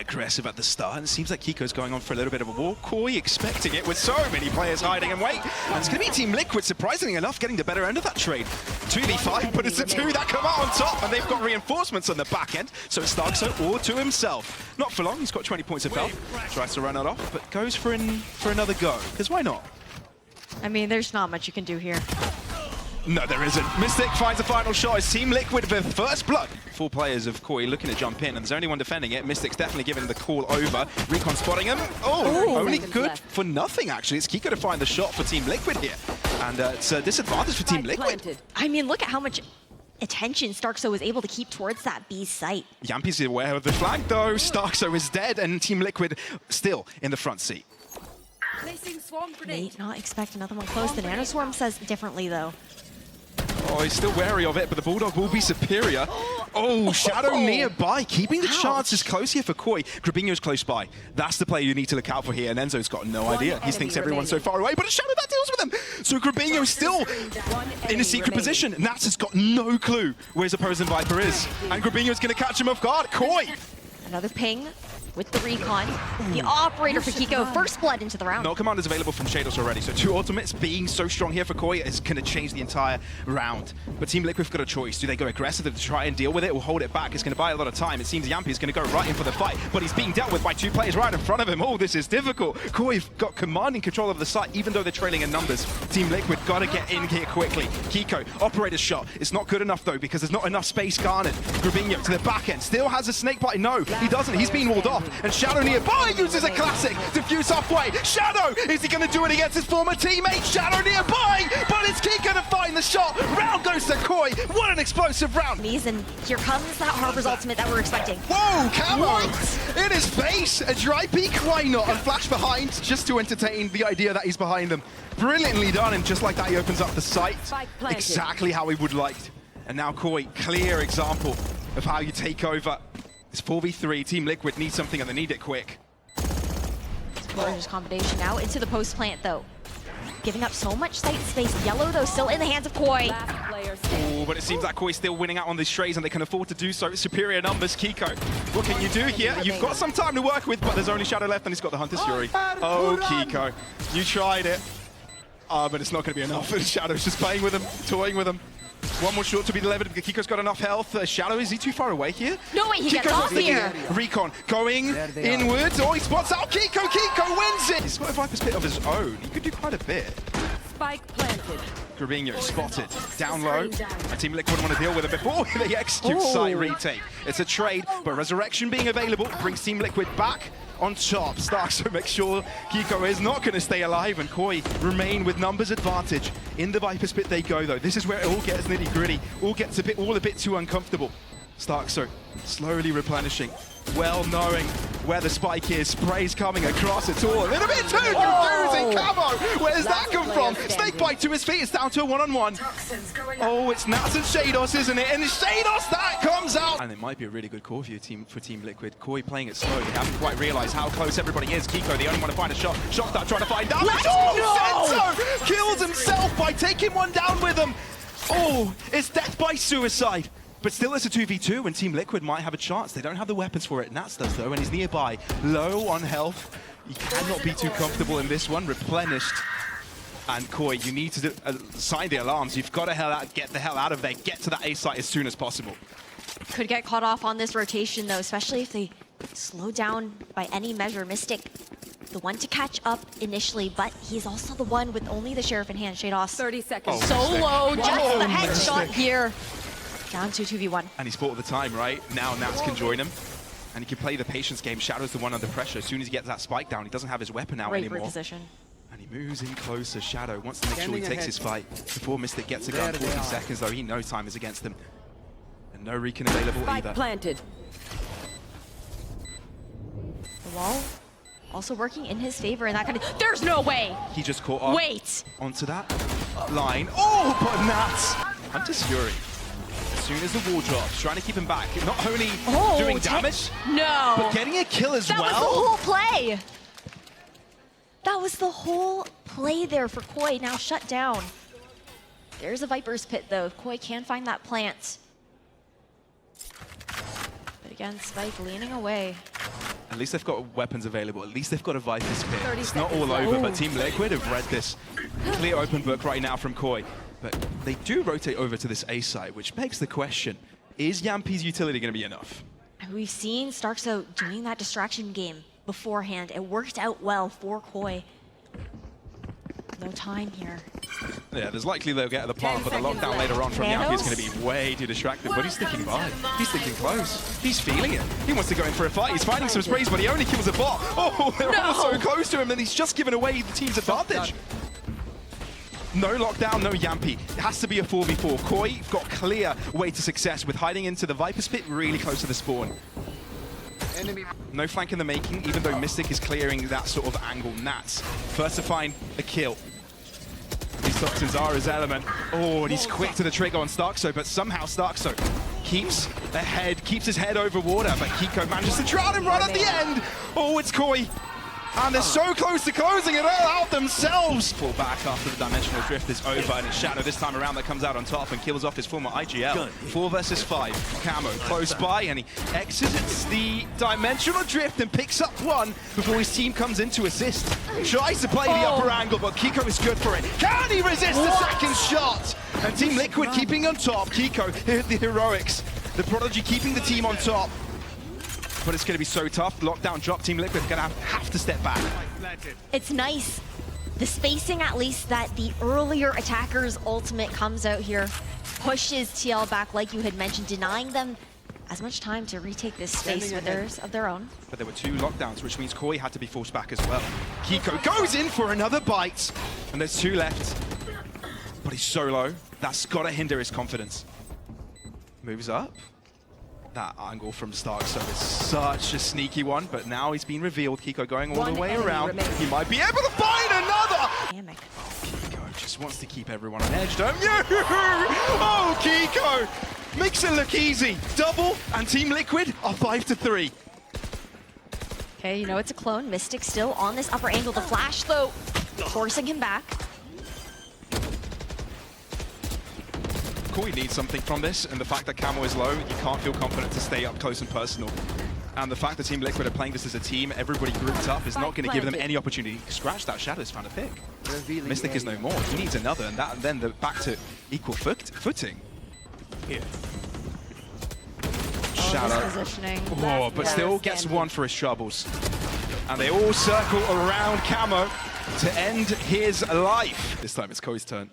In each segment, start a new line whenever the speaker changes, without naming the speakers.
aggressive at the start, and it seems like Kiko's going on for a little bit of a war. Koi expecting it with so many players hiding in wait, and it's going to be Team Liquid, surprisingly enough, getting the better end of that trade. 2v5, but it's the two that come out on top, and they've got reinforcements on the back end, so it's Starkso all to himself. Not for long, he's got 20 points of health, tries to run it off, but goes for another go, because why not?
I mean, there's not much you can do here.
No, there isn't. Mystic finds the final shot. It's Team Liquid with first blood. 4 players of Koi looking to jump in, and there's only one defending it. Mystic's definitely giving the call over. Recon spotting him. Oh, only good for nothing, actually. It's Kiko to find the shot for Team Liquid here. And it's a disadvantage for Team Liquid.
I mean, look at how much attention Starkso was able to keep towards that B site.
Yampi's aware of the flag, though. Starkso is dead, and Team Liquid still in the front seat.
May not expect another one close. The Nanoswarm says differently, though.
Oh, he's still wary of it, but the Bulldog will be superior. Oh, Shadow nearby, keeping the chances close here for Koi. Grabinho's close by. That's the player you need to look out for here, and Enzo's got no idea. He thinks everyone's so far away, but it's Shadow that deals with him. So Grabinho's still in a secret position. Nats has got no clue where his opposing Viper is. And Grabinho's going to catch him off guard. Koi!
Another ping with the recon. The operator for Kiko, first blood into the round.
No command is available from Shados already, so 2 ultimates being so strong here for Koi is going to change the entire round. But Team Liquid's got a choice. Do they go aggressive to try and deal with it or hold it back? It's going to buy a lot of time. It seems Yampi is going to go right in for the fight, but he's being dealt with by 2 players right in front of him. Oh, this is difficult. Koi got commanding control of the site, even though they're trailing in numbers. Team Liquid got to get in here quickly. Kiko, operator's shot. It's not good enough, though, because there's not enough space garnered. Grabinho to the back end. Still has a snake bite. No, he doesn't. He's been walled off. And Shadow nearby uses a classic. Diffuse halfway. Shadow! Is he going to do it against his former teammate? Shadow nearby! But it's Kiko to find the shot. Round goes to Koi. What an explosive round.
And here comes that Harper's ultimate that we're expecting.
Whoa, Camo! In his face! A dry peek? Why not? A flash behind just to entertain the idea that he's behind them. Brilliantly done, and just like that, he opens up the site. Exactly how he would like. And now Koi, clear example of how you take over. It's 4v3, Team Liquid needs something and they need it quick.
Gorgeous combination now into the post plant, though. Giving up so much site space. Yellow, though, still in the hands of Koi.
Oh, but it seems like Koi's still winning out on these trades and they can afford to do so. Superior numbers, Kiko. What can you do here? You've got some time to work with, but there's only Shadow left and he's got the Hunter's Fury. Oh, Kiko, you tried it. But it's not going to be enough. Shadow's just playing with him, toying with him. One more shot to be delivered. Kiko's got enough health. Shadow, is he too far away here?
No way, he gets off here.
Recon going inwards. Oh, he spots out Kiko. Kiko wins it. He's got a Viper's Pit of his own. He could do quite a bit.
Spike planted.
Grabinho spotted. Down low. A Team Liquid want to deal with it before they execute site retake. It's a trade, but Resurrection being available brings Team Liquid back on top. Starkso makes sure Kiko is not going to stay alive, and Koi remain with numbers advantage. In the Viper's Pit they go, though. This is where it all gets nitty-gritty. All gets a bit too uncomfortable. Starkso slowly replenishing, well knowing where the spike is. Spray's coming across it all. A little bit too confusing. Camo, where's that come from? Snake bite to his feet. It's down to a one-on-one. Oh, it's Nats and Shados, isn't it? And it's Shados that comes out. And it might be a really good call for Team Liquid. Koi playing it slow. They haven't quite realized how close everybody is. Kiko, the only one to find a shot. Shotstart trying to find damage. Oh, Senso kills himself by taking one down with him. Oh, it's death by suicide. But still, it's a 2v2, and Team Liquid might have a chance. They don't have the weapons for it. Nats does, though, and he's nearby. Low on health. You cannot be too comfortable in this one. Replenished. And Koi, you need to sign the alarms. You've got to get the hell out of there. Get to that A site as soon as possible.
Could get caught off on this rotation, though, especially if they slow down by any measure. Mystic, the one to catch up initially, but he's also the one with only the Sheriff in hand. Shados.
30 seconds.
Oh, solo, just the headshot here. Down to 2v1.
And he's bought the time, right? Now Nats can join him. And he can play the patience game. Shadow's the one under pressure. As soon as he gets that spike down, he doesn't have his weapon out anymore.
Position.
And he moves in closer. Shadow wants to make sure he takes his fight before Mystic gets a gun. 40 seconds, though. He knows time is against him. And no recon available either.
Planted.
The wall also working in his favor, and that kind of... There's no way!
He just caught up onto that line. Oh, but Nats! Hunter's Fury. As soon as the wall drops, trying to keep him back. Not only doing damage, but getting a kill as well.
That was the whole play! That was the whole play there for Koi, now shut down. There's a Viper's Pit, though. If Koi can find that plant. But again, Spike leaning away.
At least they've got weapons available. At least they've got a Viper's Pit.
30
It's not all
seconds
over,
left.
but Team Liquid have read this clear open book right now from Koi. But they do rotate over to this A site, which begs the question, is Yampi's utility going to be enough?
We've seen Starkso doing that distraction game beforehand. It worked out well for Koi. No time here.
Yeah, there's likely they'll get to the plant, but the
10 seconds
lockdown
left.
later on from
Nanos?
Yampi is going to be way too distracted, but he's sticking by. He's sticking close. He's feeling it. He wants to go in for a fight. He's finding some sprays, but he only kills a bot. Oh, they're all so close to him, and he's just given away the team's advantage. No lockdown, no Yampi. It has to be a 4v4. Koi got clear way to success with hiding into the Viper's Pit really close to the spawn. No flank in the making, even though Mystic is clearing that sort of angle. Nats first to find a kill. He stops in Zara's element. Oh, and he's quick to the trigger on Starkso, but somehow Starkso keeps ahead, keeps his head over water, but Kiko manages to drown him right at the end. Oh, it's Koi. And they're so close to closing it all out themselves. Fall back after the dimensional drift is over, and it's Shadow this time around that comes out on top and kills off his former IGL. 4 versus 5. Camo close by, and he exits the dimensional drift and picks up one before his team comes in to assist. Tries to play the upper angle, but Kiko is good for it. Can he resist the second shot? And Team Liquid keeping on top. Kiko, the heroics. The Prodigy keeping the team on top. But it's going to be so tough. Lockdown drop. Team Liquid going to have to step back.
It's nice. The spacing, at least, that the earlier attacker's ultimate comes out here, pushes TL back, like you had mentioned, denying them as much time to retake this space with theirs of their own.
But there were 2 lockdowns, which means Koi had to be forced back as well. Kiko goes in for another bite, and there's 2 left. But he's so low. That's got to hinder his confidence. Moves up. That angle from Starkso is such a sneaky one, but now he's been revealed. Kiko going all the way around. He might be able to find another!
Dynamic.
Kiko just wants to keep everyone on edge, don't you? Oh, Kiko! Makes it look easy. Double, and Team Liquid are 5-3.
Okay, you know it's a clone. Mystic still on this upper angle. The flash, though, forcing him back.
Koi needs something from this, and the fact that Camo is low, you can't feel confident to stay up close and personal. And the fact that Team Liquid are playing this as a team, everybody grouped up, is not going to give them any opportunity. Scratch that, Shadow's found a pick. Mystic is no more. He needs another, and then they're back to equal footing. Here. Shadow.
Positioning.
Oh, but still gets one for his troubles. And they all circle around Camo to end his life. This time it's Koi's turn.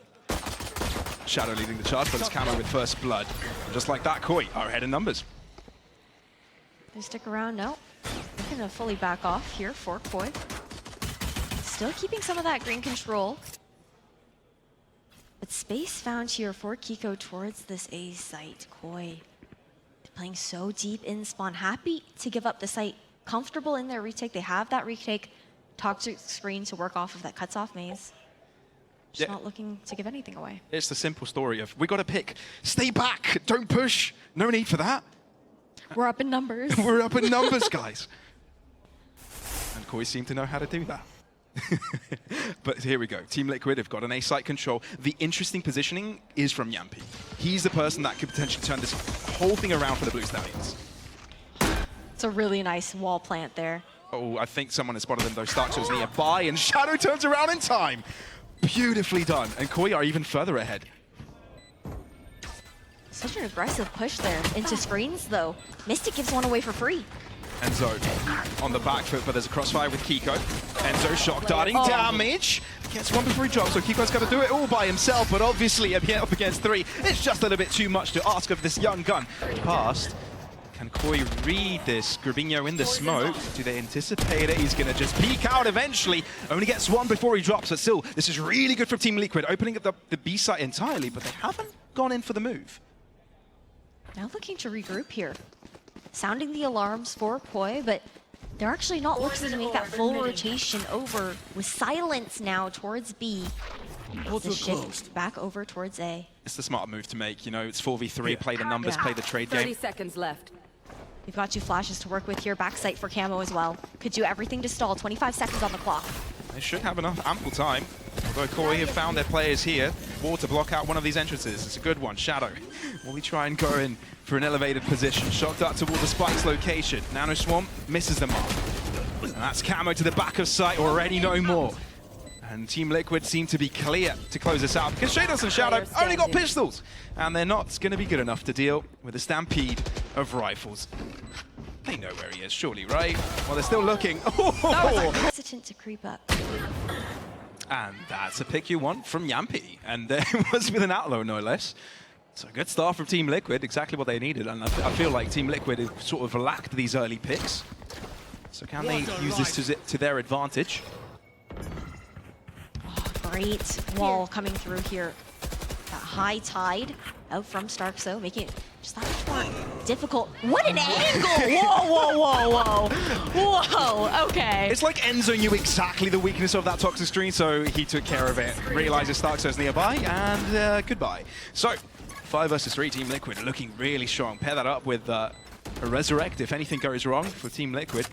Shadow leading the charge, but it's Camo with first blood. And just like that, Koi are ahead in numbers.
They stick around, no. They're gonna fully back off here for Koi. Still keeping some of that green control. But space found here for Kiko towards this A site. Koi playing so deep in spawn. Happy to give up the site. Comfortable in their retake. They have that retake toxic screen to work off of that cuts off maze. Just not looking to give anything away.
It's the simple story of, we got to pick. Stay back, don't push. No need for that.
We're up in numbers.
We're up in numbers, guys. And Koi seem to know how to do that. But here we go. Team Liquid have got an A-site control. The interesting positioning is from Yampi. He's the person that could potentially turn this whole thing around for the Blue Stallions.
It's a really nice wall plant there.
Oh, I think someone has spotted them, though. Starkso's nearby, and Shadow turns around in time. Beautifully done. And Koi are even further ahead.
Such an aggressive push there. Into screens, though. Mystic gives one away for free.
Enzo on the back foot, but there's a crossfire with Kiko. Enzo shock darting damage. Gets one before he drops, so Kiko's got to do it all by himself, but obviously up against 3, it's just a little bit too much to ask of this young gun. Past. Can Koi read this? Grabinho in the smoke. Do they anticipate it? He's going to just peek out eventually. Only gets one before he drops, but still, this is really good for Team Liquid, opening up the B site entirely, but they haven't gone in for the move.
Now looking to regroup here. Sounding the alarms for Koi, but they're actually not looking to make that full rotation over with silence now towards B. The shift back over towards A.
It's the smart move to make. You know, it's 4v3, play the numbers, play the trade
30
game.
seconds left.
We've got 2 flashes to work with here. Backside for Camo as well. Could do everything to stall. 25 seconds on the clock.
They should have enough ample time. Although Koi have found their players here. Wall to block out one of these entrances. It's a good one. Shadow. Will we try and go in for an elevated position? Shocked up toward the Spike's location. Nano Swarm misses the mark. And that's Camo to the back of sight, already no more. And Team Liquid seem to be clear to close this out because Shados and Shadow only got pistols. And they're not going to be good enough to deal with a stampede of rifles. They know where he is, surely, right? Well, they're still looking. Oh!
Hesitant to creep up.
And that's a pick you want from Yampi. And there was with an outlaw, no less. So a good start from Team Liquid, exactly what they needed. And I feel like Team Liquid have sort of lacked these early picks. So can they use this to their advantage?
Great wall coming through here. That high tide out from Starkso, making it just that much more difficult. What an angle! Whoa, whoa, whoa, whoa. Whoa, okay.
It's like Enzo knew exactly the weakness of that toxic screen, so he took care of it. Realizes Starkso's nearby, and goodbye. So, 5 versus 3, Team Liquid looking really strong. Pair that up with a Resurrect if anything goes wrong for Team Liquid.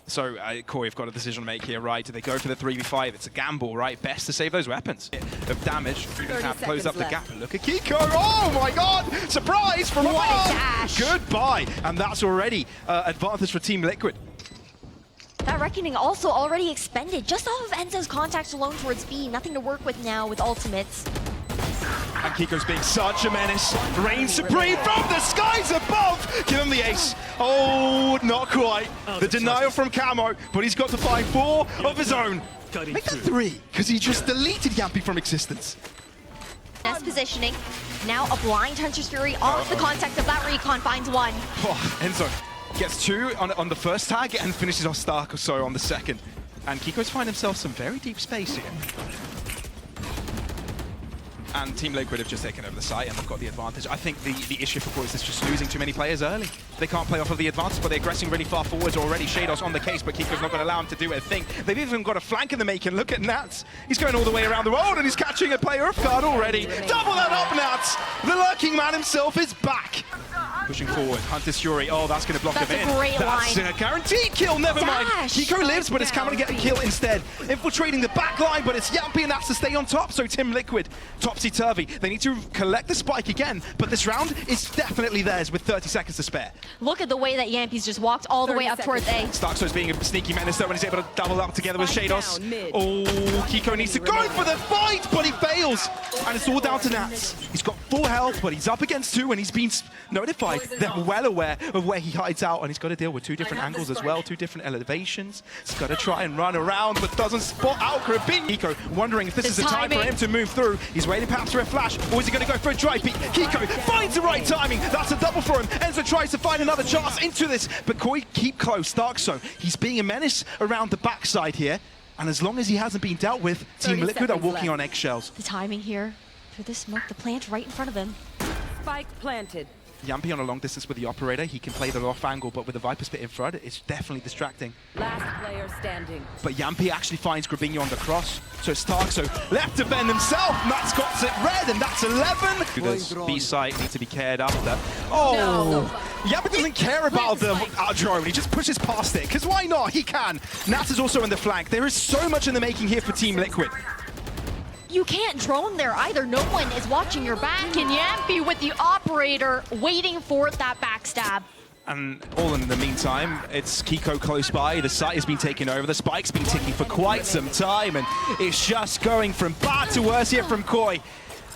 So, Koi have got a decision to make here, right? Do they go for the 3v5? It's a gamble, right? Best to save those weapons. Of damage, even can close up the gap. And look at Kiko. Oh my god! Surprise from
what
above!
a dash!
Goodbye! And that's already advantage for Team Liquid.
That Reckoning also already expended, just off of Enzo's contact alone towards B. Nothing to work with now with ultimates.
And Kiko's being such a menace. Reign supreme from the skies above! Give him the ace. Oh, not quite. The denial from Camo, but he's got to find 4 of his own. Make that 3, because he just deleted Yampi from existence.
Best positioning. Now a blind Hunter's Fury off the contact of that recon finds 1.
Oh, Enzo gets 2 on the first tag and finishes off Stark or so on the second. And Kiko's find himself some very deep space here. And Team Liquid have just taken over the site and they've got the advantage. I think the issue for Boys is just losing too many players early. They can't play off of the advantage, but they're aggressing really far forwards already. Shados on the case, but Kiko's not going to allow him to do a thing. They've even got a flank in the making. Look at Nats. He's going all the way around the world and he's catching a player off guard already. Double that up, Nats! The lurking man himself is back. Pushing forward, Hunter's Fury. Oh, that's going to block them in.
That's a great
That's
line.
A guaranteed kill, never mind. Kiko lives, but it's Camo to get a kill instead. Infiltrating the back line, but it's Yampi and Nats to stay on top, so Team Liquid, topsy-turvy. They need to collect the spike again, but this round is definitely theirs with 30 seconds to spare.
Look at the way that Yampi's just walked all the way up towards A.
Starkso's being a sneaky menace though when he's able to double up together with Shados. Oh, Kiko needs to go for the fight, but he fails. And it's all down to Nats. He's got full health, but he's up against 2 and he's been notified. They're well aware of where he hides out and he's got to deal with 2 different angles as well, 2 different elevations. He's got to try and run around, but doesn't spot out Krabin. Kiko wondering if this is the time for him to move through. He's waiting perhaps for a flash, or is he going to go for a dry peek? Kiko finds the right timing. That's a double for him. Enzo tries to find another chance into this, but Koi keep close. Starkso, he's being a menace around the backside here, and as long as he hasn't been dealt with, Team Liquid are walking on eggshells.
The timing here through the smoke, the plant right in front of him.
Spike planted.
Yampi on a long distance with the operator. He can play the off angle, but with the Viper Spit in front, it's definitely distracting.
Last player standing.
But Yampi actually finds Grabinho on the cross. So it's Starkso left to bend himself. Matt's got it red, and that's 11. This B site needs to be cared after. Oh! No. Yampi doesn't care about the drone. He just pushes past it, because why not? He can. Nats is also in the flank. There is so much in the making here for Team Liquid.
You can't drone there either. No one is watching your back, and Yampi with the operator waiting for that backstab.
And all in the meantime, it's Kiko close by. The site has been taken over. The spike's been ticking for quite some time, and it's just going from bad to worse here from Koi.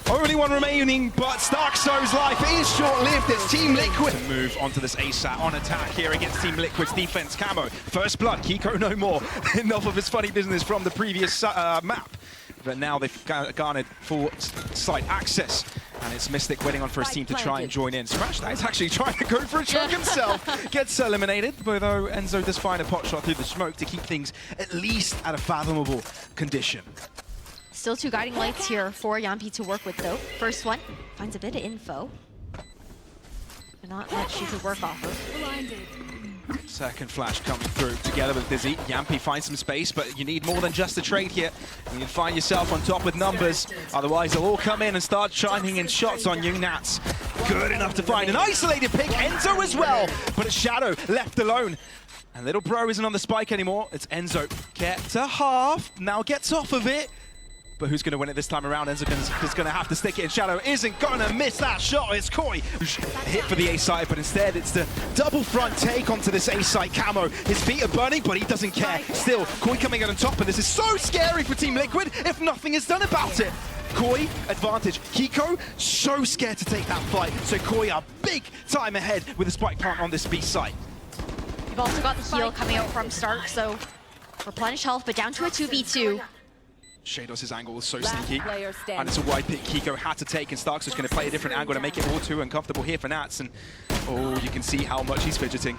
Only one remaining, but Starkso's life is short-lived. It's Team Liquid. Move onto this ASAT on attack here against Team Liquid's defense. Camo, first blood. Kiko no more. Enough of his funny business from the previous map. But now they've garnered full site access. And it's Mystic waiting on for his team to try and join in. Smash that is actually trying to go for a choke himself. Gets eliminated, although Enzo does find a pot shot through the smoke to keep things at least at a fathomable condition.
Still 2 guiding lights here for Yampi to work with, though. First one finds a bit of info, but not much you could work off of.
Second flash coming through together with Dizzy. Yampi finds some space, but you need more than just a trade here. You can find yourself on top with numbers. Otherwise, they'll all come in and start chiming in shots on you, Nats. Good enough to find an isolated pick. Enzo as well, but it's Shadow left alone. And little bro isn't on the spike anymore. It's Enzo. Get to half. Now gets off of it. But who's going to win it this time around? Enzo is going to have to stick it in Shadow. Isn't going to miss that shot. It's Koi. Hit for the A side, but instead it's the double front take onto this A side camo. His feet are burning, but he doesn't care. Still, Koi coming out on top, and this is so scary for Team Liquid if nothing is done about it. Koi, advantage. Kiko, so scared to take that fight. So Koi are big time ahead with a spike plant on this B site.
You've also got the heal coming out from Stark, so replenish health, but down to a 2v2.
Shados' angle was so sneaky,
player standing.
and it's a wide pick Kiko had to take, and Starks was going to play a different angle to make it all too uncomfortable here for Nats, and oh, you can see how much he's fidgeting.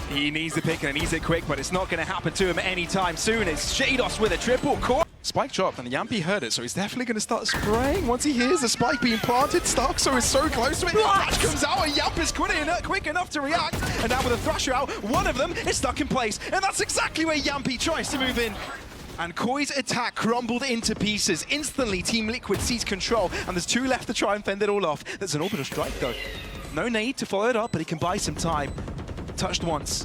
He needs the pick and he needs it quick, but it's not going to happen to him anytime soon. It's Shados with a triple core. Spike dropped, and Yampy heard it, so he's definitely going to start spraying once he hears the spike being planted. Starkso is so close to it. Flash comes out, and Yamp is quick enough to react, and now with a Thrasher out, one of them is stuck in place, and that's exactly where Yampy tries to move in. And Koi's attack crumbled into pieces. Instantly, Team Liquid seized control, and there's 2 left to try and fend it all off. There's an orbital strike, though. No need to follow it up, but he can buy some time. Touched once.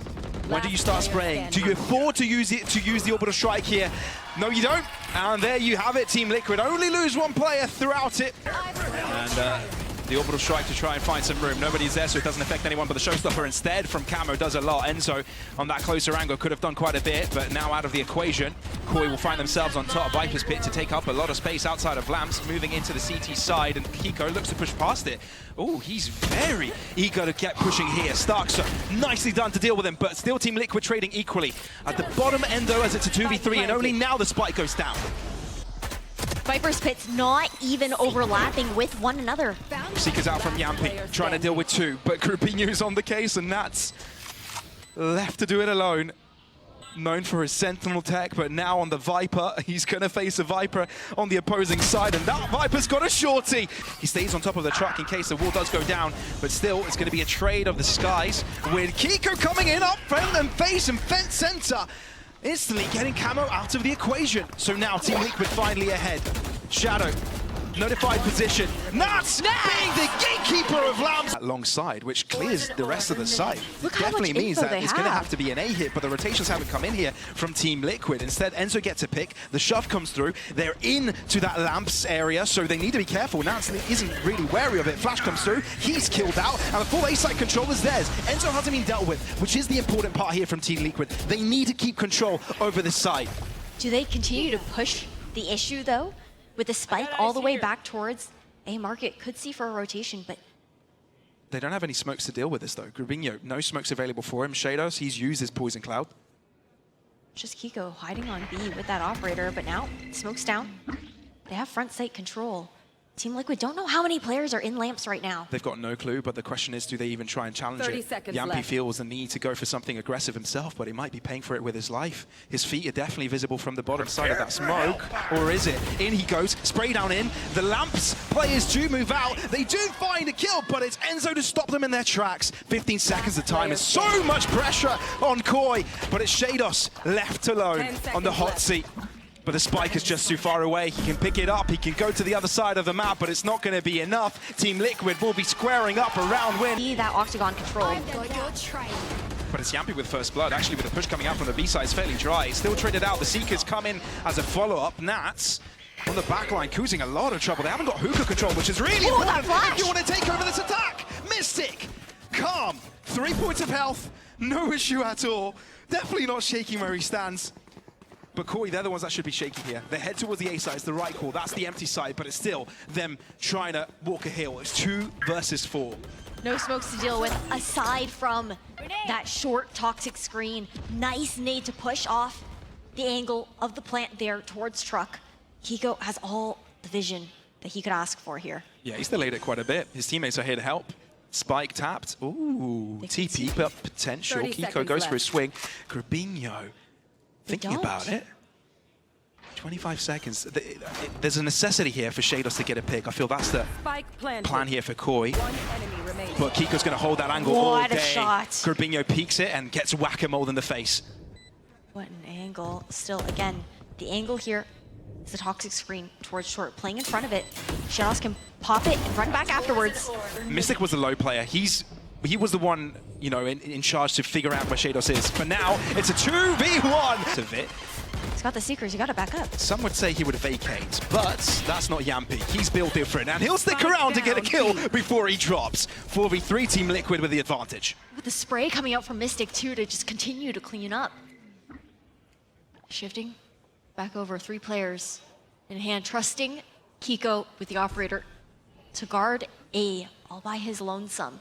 When do you start spraying? Do you afford to use the orbital strike here? No, you don't. And there you have it, Team Liquid. Only lose 1 player throughout it. And the orbital strike to try and find some room. Nobody's there, so it doesn't affect anyone, but the showstopper instead from Camo does a lot. Enzo on that closer angle could have done quite a bit, but now out of the equation. Koi will find themselves on top. Viper's Pit to take up a lot of space outside of Lamps, moving into the CT side, and Kiko looks to push past it. Oh, he's very eager to get pushing here. Starkso, nicely done to deal with him, but still Team Liquid trading equally. At the bottom end, though, as it's a 2v3, and only now the spike goes down.
Viper's Pit's not even overlapping with one another.
Seekers out from Yampy, trying to deal with 2, but Grupinho's on the case, and Nats left to do it alone. Known for his Sentinel tech, but now on the Viper, he's going to face a Viper on the opposing side, and that Viper's got a shorty. He stays on top of the truck in case the wall does go down, but still, it's going to be a trade of the skies, with Kiko coming in up front and face and fence center, instantly getting Camo out of the equation. So now Team Liquid finally ahead. Shadow, notified position. Nats being the gatekeeper of Lambs alongside, which clears the rest of the site. Definitely means that it's going to have to be an A hit, but the rotations haven't come in here from Team Liquid. Instead, Enzo gets a pick, the shove comes through, they're into that Lamps area, so they need to be careful. Nats isn't really wary of it. Flash comes through, he's killed out, and the full A site control is theirs. Enzo hasn't been dealt with, which is the important part here from Team Liquid. They need to keep control over this site.
Do they continue to push the issue, though? With the spike all the way back towards A market, could see for a rotation, but
they don't have any smokes to deal with this, though. Grupinho, no smokes available for him. Shados, he's used his Poison Cloud.
Just Kiko hiding on B with that operator, but now smoke's down. They have front site control. Team Liquid don't know how many players are in Lamps right now.
They've got no clue, but the question is, do they even try and challenge
30
it?
seconds
Yampy
left.
feels the need to go for something aggressive himself, but he might be paying for it with his life. His feet are definitely visible from the bottom side of that smoke. Or is it? In he goes, spray down in. The Lamps players do move out. They do find a kill, but it's Enzo to stop them in their tracks. 15 seconds of time is so much pressure on Koi, but it's Shados left alone on the hot seat. But the spike is just too far away. He can pick it up, he can go to the other side of the map, but it's not going to be enough. Team Liquid will be squaring up around win.
See that Octagon control.
But it's Yampy with first blood. Actually, with the push coming out from the B side, it's fairly dry. Still traded out. The Seekers come in as a follow-up. Nats on the back line, causing a lot of trouble. They haven't got hookah control, which is really important if you want to take over this attack. Mystic, calm, 3 points of health, no issue at all. Definitely not shaking where he stands. But Koi, they're the ones that should be shaky here. They head towards the A side, it's the right call. That's the empty side, but it's still them trying to walk a hill. It's 2 versus 4.
No smokes to deal with, aside from that short toxic screen. Nice nade to push off the angle of the plant there towards truck. Kiko has all the vision that he could ask for here.
Yeah, he's delayed it quite a bit. His teammates are here to help. Spike tapped. Ooh, TP, but potential. Kiko goes for a swing. Grupinho thinking about it. 25 seconds. There's a necessity here for Shados to get a pick. I feel that's the plan here for Koi. But Kiko's going to hold that angle all day.
What a shot.
Grupinho peeks it and gets whack-a-mole in the face.
What an angle. Still, again, the angle here is the toxic screen towards short. Playing in front of it, Shados can pop it and run back afterwards.
Mystic was the low player. He was the one, you know, in charge to figure out where Shados is. But now it's a 2v1 of it.
He's got the Seekers, you gotta back up.
Some would say he would vacate, but that's not Yampi. He's built different, and he'll stick around to get a kill before he drops. 4v3 Team Liquid with the advantage.
With the spray coming out from Mystic too to just continue to clean up. Shifting back over, 3 players in hand, trusting Kiko with the operator to guard A all by his lonesome.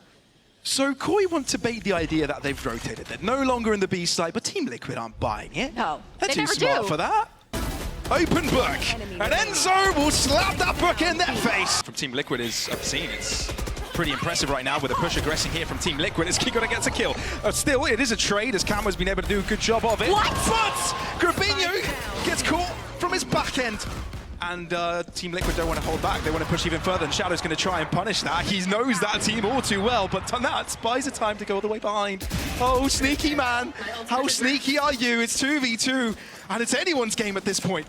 So Koi want to bait the idea that they've rotated. They're no longer in the B side, but Team Liquid aren't buying it.
No,
They're
they
too
never
smart
do.
for that. Open book, and Enzo will slap that book in their face. From Team Liquid is obscene. It's pretty impressive right now with a push aggressing here from Team Liquid as Kiko gets a kill. Still, it is a trade as Camo's been able to do a good job of it.
What?
But Grabinho gets caught from his back end. And Team Liquid don't want to hold back. They want to push even further, and Shadow's going to try and punish that. He knows that team all too well, but Tanat buys the time to go all the way behind. Oh, sneaky man. How sneaky are you? It's 2v2, and it's anyone's game at this point.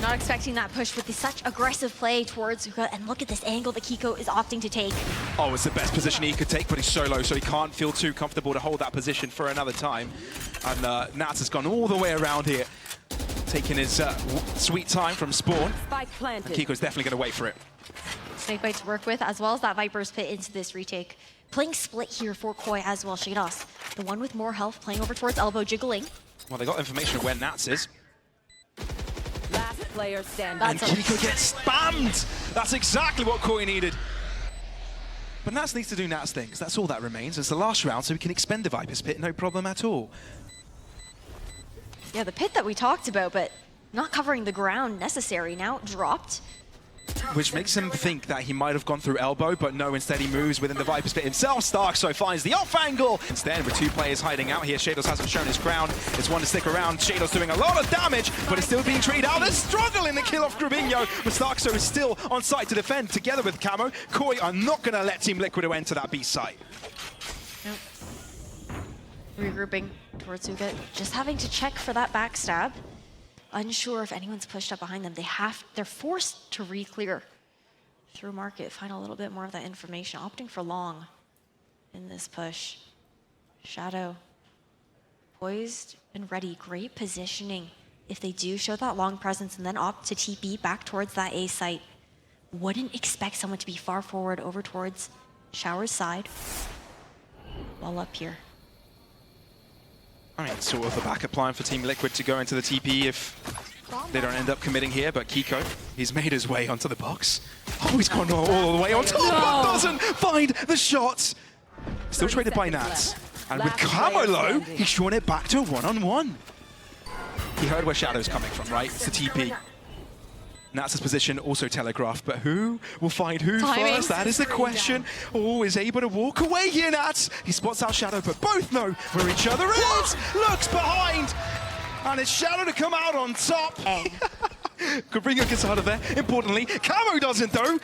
Not expecting that push with such aggressive play towards Zuka, and look at this angle that Kiko is opting to take.
Oh, it's the best position he could take, but he's so low, so he can't feel too comfortable to hold that position for another time. And Nats has gone all the way around here, taking his sweet time from spawn.
Spike planted.
And Kiko's definitely going to wait for it.
Snakebite to work with, as well as that Viper's Pit into this retake. Playing split here for Koi as well, Shados. The one with more health, playing over towards elbow, jiggling.
Well, they got information of where Nats is.
Last player standing.
And Kiko gets spammed! That's exactly what Koi needed. But Nats needs to do Nats things. That's all that remains. It's the last round, so we can expend the Viper's Pit, no problem at all.
Yeah, the pit that we talked about, but not covering the ground necessary. Now dropped.
Which makes him think that he might have gone through elbow, but no, instead he moves within the Viper's Pit himself. Starkso finds the off angle. Instead, with 2 players hiding out here, Shados hasn't shown his crown. It's one to stick around. Shados doing a lot of damage, but it's still being treated out. They're struggling to kill off Grabinho, but Starkso is still on site to defend together with Camo. Koi are not going to let Team Liquid enter that B site.
Nope. Regrouping towards Zuka, just having to check for that backstab. Unsure if anyone's pushed up behind them. They're forced to re-clear through market, find a little bit more of that information, opting for long in this push. Shadow poised and ready, great positioning. If they do show that long presence and then opt to TP back towards that A site, wouldn't expect someone to be far forward over towards Shower's side. While up here.
I mean, sort of a backup plan for Team Liquid to go into the TP if they don't end up committing here, but Kiko, he's made his way onto the box. Oh, he's gone all the way on top, but doesn't find the shots. Still traded by Nats. And with Camo low, he's drawn it back to a one-on-one. He heard where Shadow's coming from, right? It's the TP. Nats' position also telegraphed, but who will find who first? That is the question. Oh, is able to walk away here, Nats. He spots out Shadow, but both know where each other is. Looks behind, and it's Shadow to come out on top. Grabinho gets out of there. Importantly, Camo doesn't though.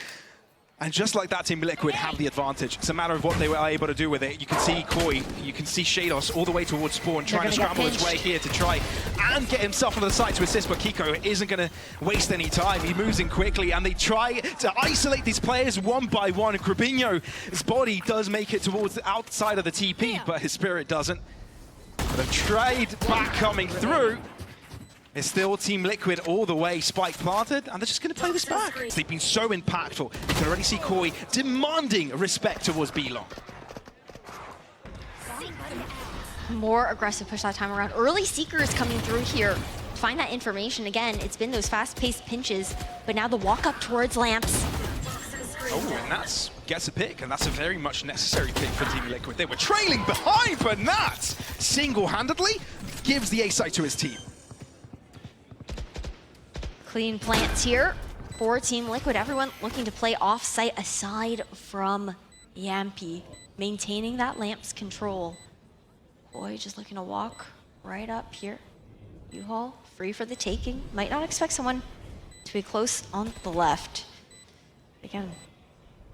And just like that, Team Liquid have the advantage. It's a matter of what they were able to do with it. You can see Koi, you can see Shados all the way towards spawn, trying to scramble his way here to try and get himself onto the side to assist, but Kiko isn't going to waste any time. He moves in quickly, and they try to isolate these players one by one. Grabinho's body does make it towards the outside of the TP, but his spirit doesn't. But a trade back coming through. It's still Team Liquid all the way, spike planted, and they're just going to play this back. They've been so impactful. You can already see Koi demanding respect towards B-Long.
More aggressive push that time around. Early Seekers coming through here. Find that information. Again, it's been those fast-paced pinches, but now the walk up towards Lamps.
Oh, and Nats gets a pick, and that's a very much necessary pick for Team Liquid. They were trailing behind, but Nats single-handedly gives the A-side to his team.
Clean plants here for Team Liquid. Everyone looking to play off-site aside from Yampi. Maintaining that Lamps control. Boy, just looking to walk right up here. U-Haul, free for the taking. Might not expect someone to be close on the left. Again,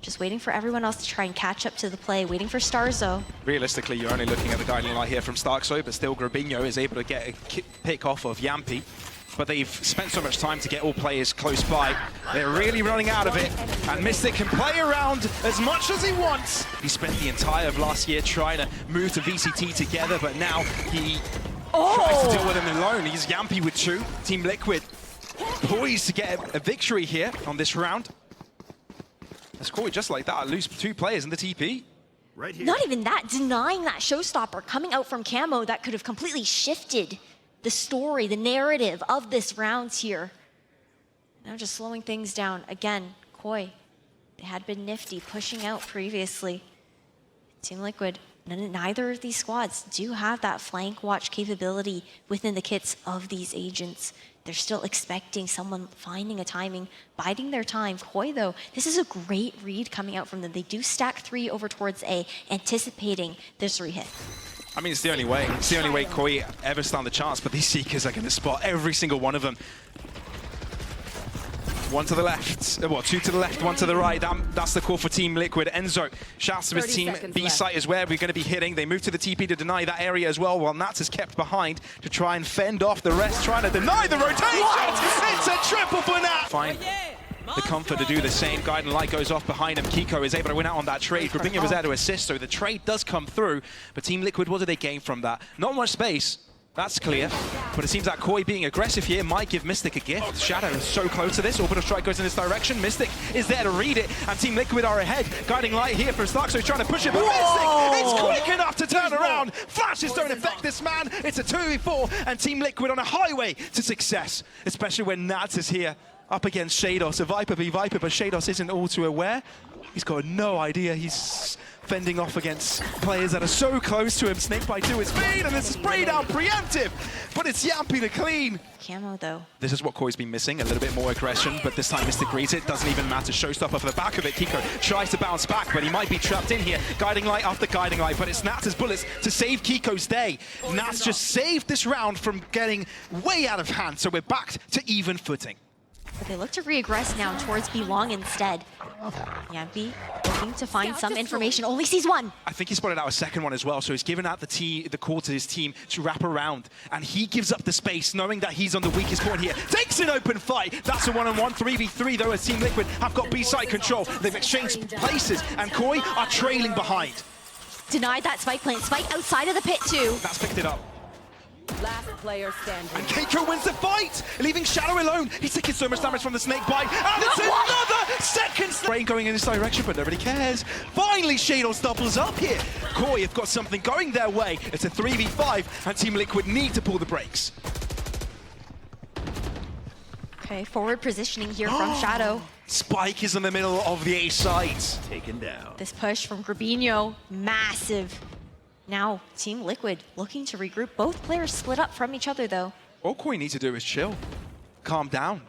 just waiting for everyone else to try and catch up to the play, waiting for Starzo.
Realistically, you're only looking at the guiding light here from Starkso, but still Grabinho is able to get a pick off of Yampi. But they've spent so much time to get all players close by. They're really running out of it, and Mystic can play around as much as he wants. He spent the entire of last year trying to move to VCT together, but now he Tries to deal with him alone. He's Yampy with 2. Team Liquid poised to get a victory here on this round. As Koi just like that lose 2 players in the TP.
Right here.
Not even that, denying that showstopper coming out from Camo that could have completely shifted the story, the narrative of this round here. Now just slowing things down. Again, Koi, they had been nifty, pushing out previously. Team Liquid, neither of these squads do have that flank watch capability within the kits of these agents. They're still expecting someone finding a timing, biding their time. Koi, though, this is a great read coming out from them. They do stack 3 over towards A, anticipating this re-hit.
I mean, it's the only way. It's the only way Koi ever stand a chance, but these Seekers are going to spot every single one of them. 1 to the left, well, 2 to the left, 1 to the right. That's the call for Team Liquid. Enzo shouts to his team. B site is where we're going to be hitting. They move to the TP to deny that area as well, while Nats is kept behind to try and fend off the rest, trying to deny the rotation. It's a triple for Nats. Fine. The comfort to do the same. Guiding Light goes off behind him. Kiko is able to win out on that trade. Rubinho was there to assist, so the trade does come through. But Team Liquid, what do they gain from that? Not much space. That's clear, but it seems that Koi being aggressive here might give Mystic a gift. Shadow is so close to this. Orbital Strike goes in this direction. Mystic is there to read it, and Team Liquid are ahead. Guiding Light here for Stark, so he's trying to push it, but Mystic is quick enough to turn around. Flashes don't affect this man. It's a 2v4, and Team Liquid on a highway to success, especially when Nats is here up against Shados. A Viper v Viper, but Shados isn't all too aware. He's got no idea. He's fending off against players that are so close to him. Snakebite to his feet, and it's a spray down preemptive, but it's Yampy to clean.
Camo, though.
This is what Koi's been missing, a little bit more aggression, but this time Mystic reads it. Doesn't even matter. Showstopper for the back of it. Kiko tries to bounce back, but he might be trapped in here. Guiding Light after Guiding Light, but it's Nats' bullets to save Kiko's day. Nats just saved this round from getting way out of hand, so we're back to even footing.
But they look to re-aggress now towards B-Long instead. Yampy looking to find some information, only sees 1.
I think he spotted out a second one as well, so he's given out the call to his team to wrap around, and he gives up the space, knowing that he's on the weakest point here. Takes an open fight. That's a 1-on-1, 3v3 though, as Team Liquid have got B-side control. They've exchanged places, and Koi are trailing behind.
Denied that spike plant. Spike outside of the pit too.
That's picked it up.
Last player standing.
And Keiko wins the fight, leaving Shadow alone. He's taking so much damage from the snake bite, and it's another second rain going in this direction, but nobody cares. Finally, Shadows doubles up here. Koi have got something going their way. It's a 3v5, and Team Liquid need to pull the brakes.
Okay, forward positioning here from Shadow.
Spike is in the middle of the A site.
Taken down.
This push from Rubinho, massive. Now, Team Liquid looking to regroup. Both players split up from each other, though.
All Koi needs to do is chill, calm down,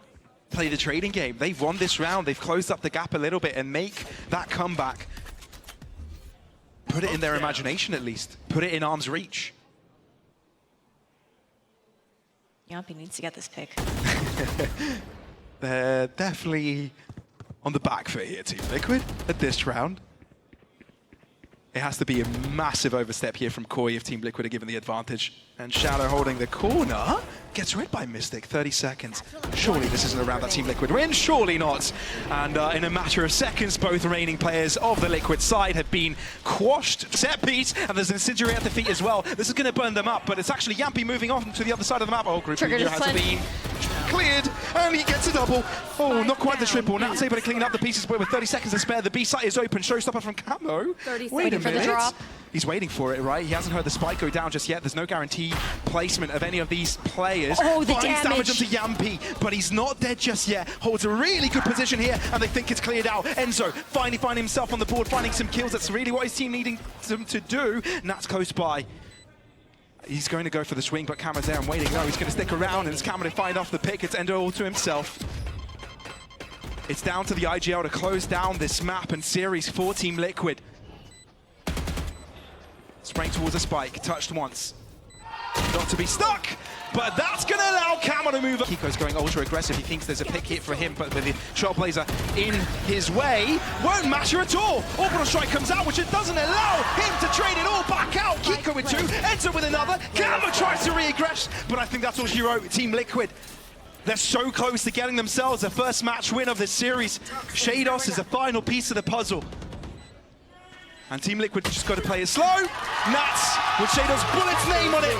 play the trading game. They've won this round. They've closed up the gap a little bit and make that comeback. Put it in their imagination, at least. Put it in arm's reach.
Yampy needs to get this pick.
They're definitely on the back foot here, Team Liquid, at this round. It has to be a massive overstep here from Koi if Team Liquid are given the advantage. And Shadow holding the corner gets rid by Mystic, 30 seconds. Surely this isn't a round that Team Liquid win, surely not. And in a matter of seconds, both remaining players of the Liquid side have been quashed. Set piece, and there's an Incendiary at the feet as well. This is going to burn them up, but it's actually Yampy moving on to the other side of the map. Oh, Group Review has been cleared, and he gets a double. Oh, not quite the triple. Now it's able to clean up the pieces, but with 30 seconds to spare, the B site is open. Showstopper from Camo. Wait a minute.
For the drop.
He's waiting for it, right? He hasn't heard the spike go down just yet. There's no guarantee placement of any of these players.
Oh, the
Finds
damage
onto Yampy, but he's not dead just yet. Holds a really good position here, and they think it's cleared out. Enzo finally finding himself on the board, finding some kills. That's really what his team needing them to do. Nat's close by. He's going to go for the swing, but Cameron's there and waiting. No, he's going to stick around, and it's Cameron to find off the pick. It's Endo all to himself. It's down to the IGL to close down this map and series for Team Liquid. Spraying towards a spike, touched once. Not to be stuck, but that's going to allow Camo to move up. Kiko's going ultra aggressive. He thinks there's a pick hit for him, but with the Trailblazer in his way, won't matter at all. Orbital Strike comes out, which it doesn't allow him to trade it all back out. Kiko with 2, Enzo with another. Camo tries to re-aggress, but I think that's all she wrote. Team Liquid, they're so close to getting themselves a first match win of this series. Shados is the final piece of the puzzle. And Team Liquid just got to play it slow. Nats with Shadows' bullet's name on it.